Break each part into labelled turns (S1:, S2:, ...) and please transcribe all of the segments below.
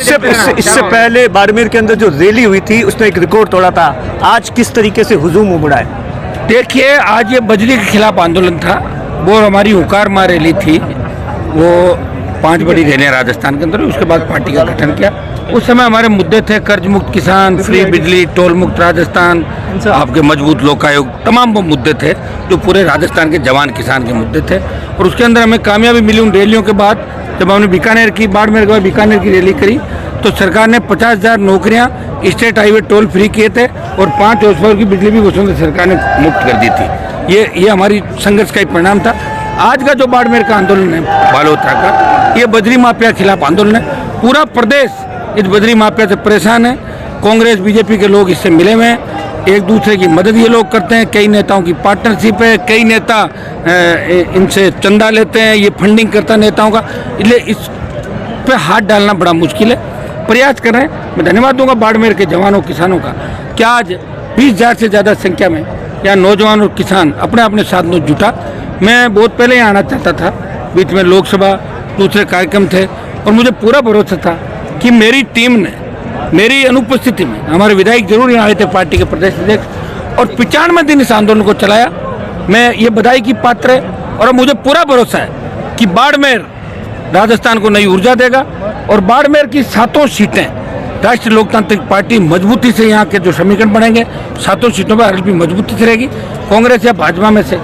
S1: इससे पहले बाड़मेर के अंदर जो रैली हुई थी उसने एक रिकॉर्ड तोड़ा था। आज किस तरीके से हुजूम उमड़ा है?
S2: देखिए, आज ये बजरी के खिलाफ आंदोलन था, वो हमारी हुकार मार रैली थी। वो 5 बड़ी रैलियां राजस्थान के अंदर, उसके बाद पार्टी का गठन किया। उस समय हमारे मुद्दे थे कर्ज मुक्त किसान, फ्री बिजली, टोल मुक्त राजस्थान, आपके मजबूत लोकायुक्त, तमाम वो मुद्दे थे जो पूरे राजस्थान के जवान किसान के मुद्दे थे। और उसके अंदर हमें कामयाबी मिली उन रैलियों के बाद। जब हमने बीकानेर की, बाड़मेर के बाद बीकानेर की रैली करी तो सरकार ने 50,000 नौकरियां स्टेट हाईवे टोल फ्री किए थे और 5 हॉर्स पावर की बिजली भी वसुंधरा सरकार ने मुक्त कर दी थी। ये हमारी संघर्ष का एक परिणाम था। आज का जो बाड़मेर का आंदोलन है बालोतरा का, ये बजरी माफिया खिलाफ आंदोलन है। पूरा प्रदेश इस बजरी माफिया से परेशान है। कांग्रेस बीजेपी के लोग इससे मिले हुए हैं, एक दूसरे की मदद ये लोग करते हैं। कई नेताओं की पार्टनरशिप है, कई नेता इनसे चंदा लेते हैं, ये फंडिंग करता है नेताओं का। इसलिए इस पे हाथ डालना बड़ा मुश्किल है। प्रयास कर रहे हैं। मैं धन्यवाद दूंगा बाड़मेर के जवानों किसानों का कि आज 20,000 से ज़्यादा संख्या में यहाँ नौजवान और किसान अपने अपने साधनों जुटा। मैं बहुत पहले यहाँ आना चाहता था, बीच में लोकसभा दूसरे कार्यक्रम थे और मुझे पूरा भरोसा था कि मेरी टीम ने मेरी अनुपस्थिति में, हमारे विधायक जरूर यहाँ आए थे पार्टी के प्रदेश अध्यक्ष, और 95 दिन इस आंदोलन को चलाया। मैं ये बधाई की पात्र है और अब मुझे पूरा भरोसा है कि बाड़मेर राजस्थान को नई ऊर्जा देगा और बाड़मेर की 7 सीटें राष्ट्रीय लोकतांत्रिक पार्टी मजबूती से, यहाँ के जो समीकरण बनेंगे 7 सीटों पर आरएलपी मजबूती से रहेगी। कांग्रेस या भाजपा में से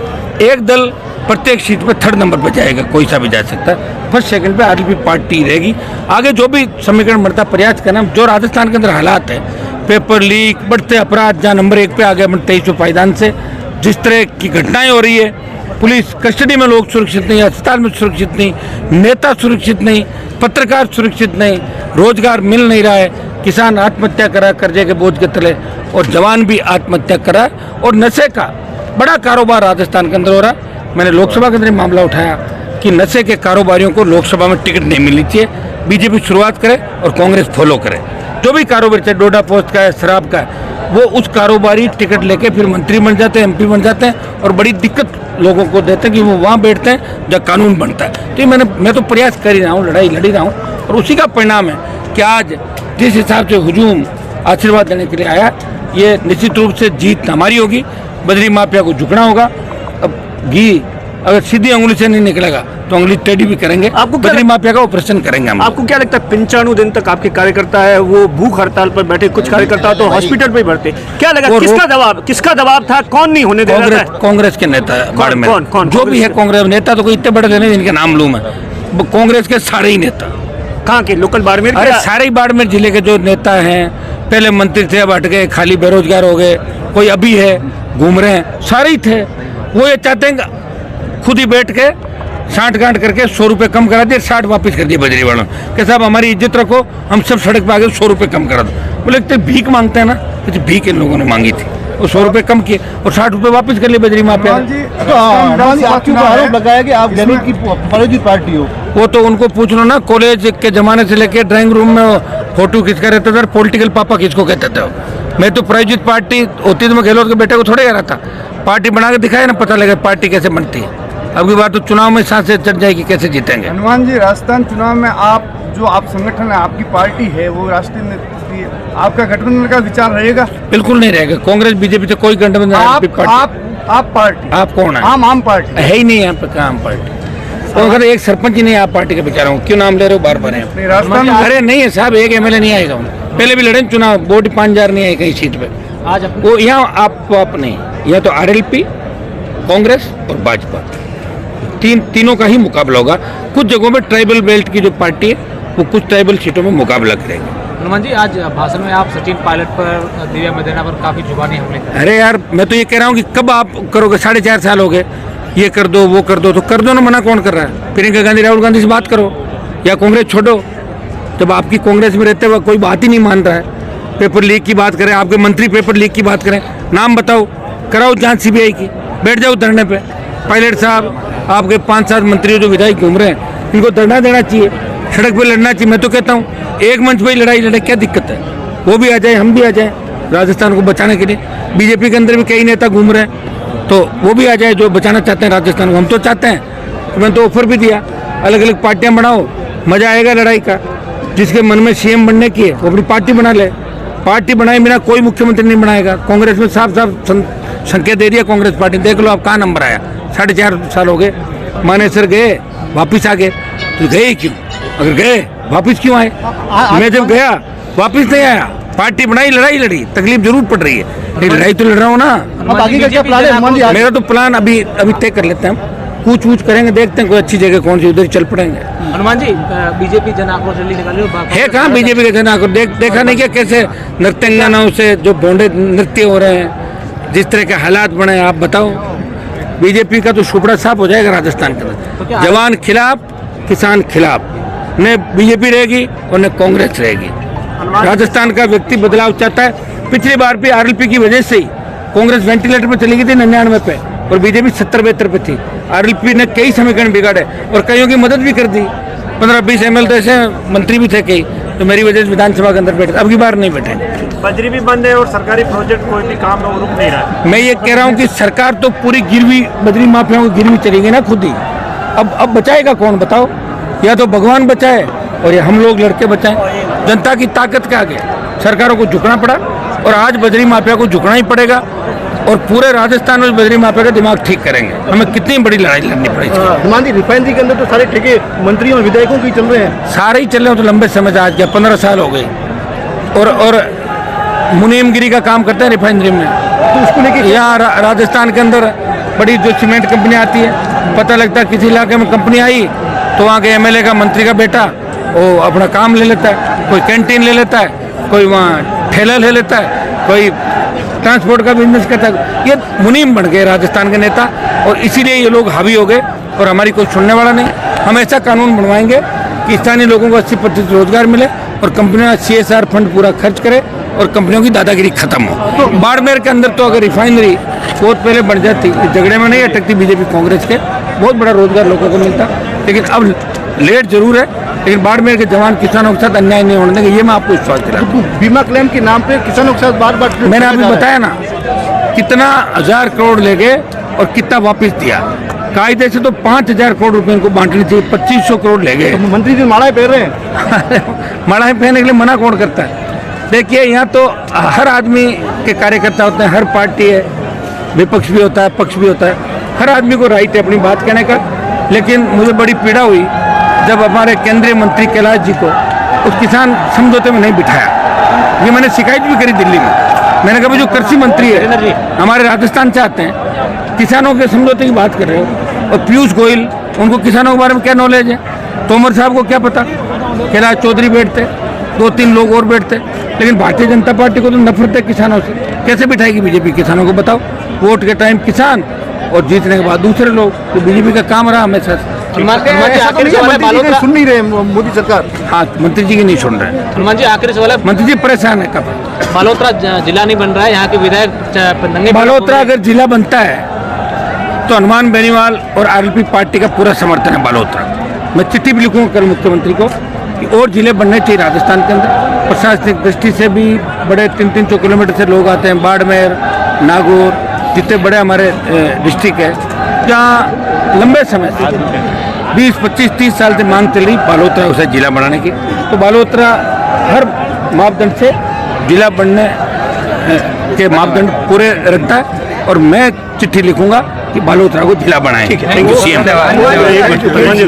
S2: एक दल प्रत्येक सीट पर 3rd नंबर पर जाएगा, कोई सा भी जा सकता है। 1st 2nd पे आरएलपी पार्टी रहेगी। आगे जो भी समीकरण बनता प्रयास करना। जो राजस्थान के अंदर हालात है, पेपर लीक, बढ़ते अपराध, जहाँ नंबर 1 पे आ गया 2300 पायदान से, जिस तरह की घटनाएं हो रही है, पुलिस कस्टडी में लोग सुरक्षित नहीं, अस्पताल में सुरक्षित नहीं, नेता सुरक्षित नहीं, पत्रकार सुरक्षित नहीं, रोजगार मिल नहीं रहा है, किसान आत्महत्या करा कर्जे के बोझ के तले और जवान भी आत्महत्या करा, और नशे का बड़ा कारोबार राजस्थान के अंदर हो रहा है। मैंने लोकसभा के अंदर मामला उठाया कि नशे के कारोबारियों को लोकसभा में टिकट नहीं मिलनी चाहिए। बीजेपी शुरुआत करे और कांग्रेस फॉलो करे। जो भी कारोबार, चाहे डोडा पोस्ट का है, शराब का है, वो उस कारोबारी टिकट लेके फिर मंत्री बन जाते हैं, एमपी बन जाते हैं और बड़ी दिक्कत लोगों को देते हैं कि वो वहाँ बैठते हैं जहाँ कानून बनता है। तो मैं तो प्रयास कर ही रहा हूँ, लड़ाई लड़ी रहा हूँ और उसी का परिणाम है कि आज जिस हिसाब से हुजूम आशीर्वाद देने के लिए आया, ये निश्चित रूप से जीत हमारी होगी। बजरी माफिया को झुकना होगा। अब घी अगर सीधी उंगली से नहीं निकलेगा तो उंगली टेढ़ी भी करेंगे। आपको बजरी माफिया का ऑपरेशन करेंगे हम।
S1: आपको क्या लगता है 95 दिन तक आपके कार्यकर्ता है वो भूख हड़ताल पर बैठे, कुछ कार्यकर्ता तो हॉस्पिटल पे भरते, क्या लगा किसका दबाव था? कौन नहीं होने दे रहा था?
S2: कांग्रेस के नेता कौन जो भी है, कांग्रेस नेता तो कोई इतने बड़े नहीं जिनके नाम लूं मैं, कांग्रेस के सारे ही नेता।
S1: कहाँ के? लोकल बाड़मेर?
S2: अरे सारे ही बाड़मेर जिले के जो नेता हैं, पहले मंत्री थे अब हट गए, खाली बेरोजगार हो गए, कोई अभी है घूम रहे हैं, सारे ही थे। वो ये चाहते हैं खुद ही बैठ के साठ गांठ करके 100 रुपये कम करा दिए, 60 वापस कर दिए बजरी वालों के। साहब हमारी इज्जत रखो, हम सब सड़क पे आ गए, 100 रुपये कम करा दो। बोले तो भीख मांगते हैं ना, तो भीख इन लोगों ने मांगी थी, वो 100 रुपये कम किए और 60 रुपये वापस कर लिए बजरी माफिया।
S3: आरोप लगाया कि आप जमीन की प्रायोजित पार्टी हो।
S2: वो तो उनको पूछ लो ना, कॉलेज के जमाने से लेके ड्राइंग रूम में फोटो खींचकर रहता था, पॉलिटिकल पापा किसको कहते थे। मैं तो प्रायोजित पार्टी होती तो मैं गहलोत के बेटे को थोड़े कह रहा था। पार्टी बना के दिखाया ना, पता लगा पार्टी कैसे बनती है। अब की बात तो चुनाव में सांसें चढ़ जाएगी, कैसे जीतेंगे।
S3: हनुमान जी, राजस्थान चुनाव में आप संगठन है, आपकी पार्टी है, वो राष्ट्रीय नेतृत्व, आपका गठबंधन का विचार रहेगा?
S2: बिल्कुल नहीं रहेगा। कांग्रेस बीजेपी से कोई गठबंधन।
S3: आप पार्टी,
S2: आप कौन है?
S3: आम पार्टी
S2: है ही नहीं यहाँ पे। आम पार्टी तो अगर एक सरपंच ही नहीं आप पार्टी का विचार हूँ, क्यों नाम ले रहे हो बार बार?
S3: राजस्थान
S2: अरे नहीं है साहब, एक एमएलए नहीं आएगा। पहले भी लड़े चुनाव, वोट 5,000 नहीं आए कहीं सीट पे। आज वो यहाँ आप नहीं, यहाँ तो आरएलपी, कांग्रेस और भाजपा, तीनों का ही मुकाबला होगा। कुछ जगहों में ट्राइबल बेल्ट की जो पार्टी है वो कुछ ट्राइबल सीटों में मुकाबला करेगी।
S4: हनुमान जी, आज भाषण में आप सचिन पायलट पर, दिव्या मदेना पर काफी जुबानी हमले कर।
S2: अरे यार, मैं तो ये कह रहा हूँ कि कब आप करोगे? 4.5 साल हो गए, ये कर दो वो कर दो, तो कर दो ना, मना कौन कर रहा है? प्रियंका गांधी राहुल गांधी से बात करो या कांग्रेस छोड़ो। जब आपकी कांग्रेस में रहते हुए कोई बात ही नहीं मान रहा है, पेपर लीक की बात करें, आपके मंत्री पेपर लीक की बात करें, नाम बताओ, कराओ जांच सीबीआई की, बैठ जाओ धरने पे। पायलट साहब, आपके 5-7 मंत्री जो विधायक घूम रहे हैं, इनको धरना देना चाहिए, सड़क पे लड़ना चाहिए। मैं तो कहता हूँ एक मंच पे ही लड़ाई लड़े, क्या दिक्कत है? वो भी आ जाए, हम भी आ जाए राजस्थान को बचाने के लिए। बीजेपी के अंदर भी कई नेता घूम रहे हैं, तो वो भी आ जाए जो बचाना चाहते हैं राजस्थान को। हम तो चाहते हैं, तो मैंने तो ऑफर भी दिया, अलग अलग पार्टियां बनाओ, मजा आएगा लड़ाई का। जिसके मन में सीएम बनने की है वो अपनी पार्टी बना ले। पार्टी बनाए बिना कोई मुख्यमंत्री नहीं बनाएगा। कांग्रेस में साफ साफ संकेत दे दिया कांग्रेस पार्टी, देख लो अब कहाँ नंबर आया। 4.5 साल हो गए, मानेसर गए वापिस आ गए, तो गए क्यों? अगर गए वापिस क्यों आए? मैं जब गया वापिस नहीं आया। पार्टी बनाई, लड़ाई लड़ी, तकलीफ जरूर पड़ रही है, लेकिन लड़ाई तो लड़ रहा हूँ ना।
S3: अब आगे का क्या प्लान है हनुमान जी?
S2: मेरा तो प्लान अभी तय कर लेते हैं हम, पूछ वूछ करेंगे, देखते हैं कोई अच्छी जगह कौन सी, उधर चल पड़ेंगे।
S4: हनुमान जी, बीजेपी जन आक्रोश रैली निकाली
S2: है कहाँ बीजेपी के जन आक्रोश? देखा नहीं क्या कैसे नृत्यांगनाओं से जो भोंडे नृत्य हो रहे हैं, जिस तरह के हालात बने, आप बताओ। बीजेपी का तो सुपड़ा साफ हो जाएगा राजस्थान के अंदर। जवान खिलाफ, किसान खिलाफ, न बीजेपी रहेगी और न कांग्रेस रहेगी। राजस्थान का व्यक्ति बदलाव चाहता है। पिछली बार भी आरएलपी की वजह से ही कांग्रेस वेंटिलेटर पे चली गई थी 99 पे, और बीजेपी 70-72 पे थी। आरएलपी ने कई समीकरण बिगाड़े और कईयों की मदद भी कर दी। 15-20 ML ऐसे मंत्री भी थे कई, तो मेरी वजह से विधानसभा के अंदर बैठे, अब की बार नहीं बैठे।
S1: बजरी भी बंद है और सरकारी प्रोजेक्ट कोई भी काम रुक नहीं रहा।
S2: मैं ये कह रहा हूँ कि सरकार तो पूरी गिरवी, बजरी माफियाओं की गिरवी चली गई ना खुद ही। अब बचाएगा कौन बताओ? या तो भगवान बचाए और या हम लोग लड़के बचाएं। जनता की ताकत के आगे सरकारों को झुकना पड़ा, और आज बजरी माफिया को झुकना ही पड़ेगा, और पूरे राजस्थान में बजरी माफिया का दिमाग ठीक करेंगे। हमें कितनी बड़ी लड़ाई लड़नी पड़ेगी।
S3: हनुमान जी, रिफाइनरी के अंदर तो सारे ठेके मंत्रियों और विधायकों की चल रहे हैं।
S2: सारे ही चल रहे हो तो लंबे समय से, आज क्या 15 साल हो गए, और मुनीमगिरी का काम करते हैं रिफाइनरी में।
S3: तो उसको लेके
S2: यहाँ राजस्थान के अंदर बड़ी जो सीमेंट कंपनी आती है, पता लगता है किसी इलाके में कंपनी आई तो वहाँ के MLA का, मंत्री का बेटा वो अपना काम ले लेता है, कोई कैंटीन ले लेता है, कोई वहाँ ठेला ले लेता है, कोई ट्रांसपोर्ट का बिजनेस करता है। ये मुनीम बन गए राजस्थान के नेता, और इसीलिए ये लोग हावी हो गए और हमारी कोई सुनने वाला नहीं। हम ऐसा कानून बनवाएंगे कि स्थानीय लोगों को 80% रोजगार मिले, और कंपनियां CSR फंड पूरा खर्च करे, और कंपनियों की दादागिरी खत्म हो। तो बाड़मेर के अंदर तो अगर रिफाइनरी बहुत पहले बन जाती, झगड़े में नहीं अटकती बीजेपी कांग्रेस के, बहुत बड़ा रोजगार लोगों को मिलता। लेकिन अब लेट जरूर है, लेकिन बाड़मेर के जवान किसानों के साथ अन्याय नहीं होने देंगे, ये मैं आपको विश्वास दिलाता हूं।
S3: बीमा क्लेम के नाम पे किसानों के साथ बार बार
S2: मैंने अभी बताया ना, कितना 1000 करोड़ ले गए और कितना वापस दिया। कायदे से तो 5000 करोड़ रुपए इनको बांटनी चाहिए, 2500 करोड़ ले गए।
S3: मंत्री जी माड़ाई पहन रहे हैं।
S2: माड़ाई पहनने के लिए मना कौन करता है? देखिए, यहाँ तो हर आदमी के कार्यकर्ता होते हैं, हर पार्टी है, विपक्ष भी होता है, पक्ष भी होता है, हर आदमी को राइट है अपनी बात कहने का। लेकिन मुझे बड़ी पीड़ा हुई जब हमारे केंद्रीय मंत्री कैलाश जी को उस किसान समझौते में नहीं बिठाया। ये मैंने शिकायत भी करी दिल्ली में। मैंने कहा जो कृषि मंत्री है हमारे राजस्थान से आते हैं, किसानों के समझौते की बात कर रहे हो, और पीयूष गोयल, उनको किसानों के बारे में क्या नॉलेज है? तोमर साहब को क्या पता? कैलाश चौधरी बैठते, 2-3 लोग और बैठते, लेकिन भारतीय जनता पार्टी को तो नफरत है किसानों से। कैसे बिठाएगी बीजेपी किसानों को? बताओ। वोट के टाइम किसान और जीतने के बाद दूसरे लोग, तो बीजेपी का काम रहा हमेशा।
S3: सुन नहीं रहे मोदी सरकार।
S2: हाँ, मंत्री जी की नहीं सुन रहे हैं।
S4: हनुमान जी, आखिरी सवाल है,
S2: मंत्री जी परेशान है। कब
S4: बालोतरा जिला नहीं बन रहा है, यहाँ के विधायक
S2: बालोतरा अगर जिला बनता है तो हनुमान बेनीवाल और आरएलपी पार्टी का पूरा समर्थन है बालोतरा। मैं चिट्ठी भी लिखूंगा कल मुख्यमंत्री को कि और जिले बनने चाहिए राजस्थान के अंदर। प्रशासनिक दृष्टि से भी बड़े 300 किलोमीटर से लोग आते हैं। बाड़मेर, नागौर, जितने बड़े हमारे डिस्ट्रिक्ट है, जहाँ लंबे समय से 20, 25, 30 साल से मांग चल रही बालोतरा उसे जिला बनाने की। तो बालोतरा हर मापदंड से जिला बनने के मापदंड पूरे रखता है, और मैं चिट्ठी लिखूंगा कि बालोतरा को जिला बनाएं।
S1: Thank you.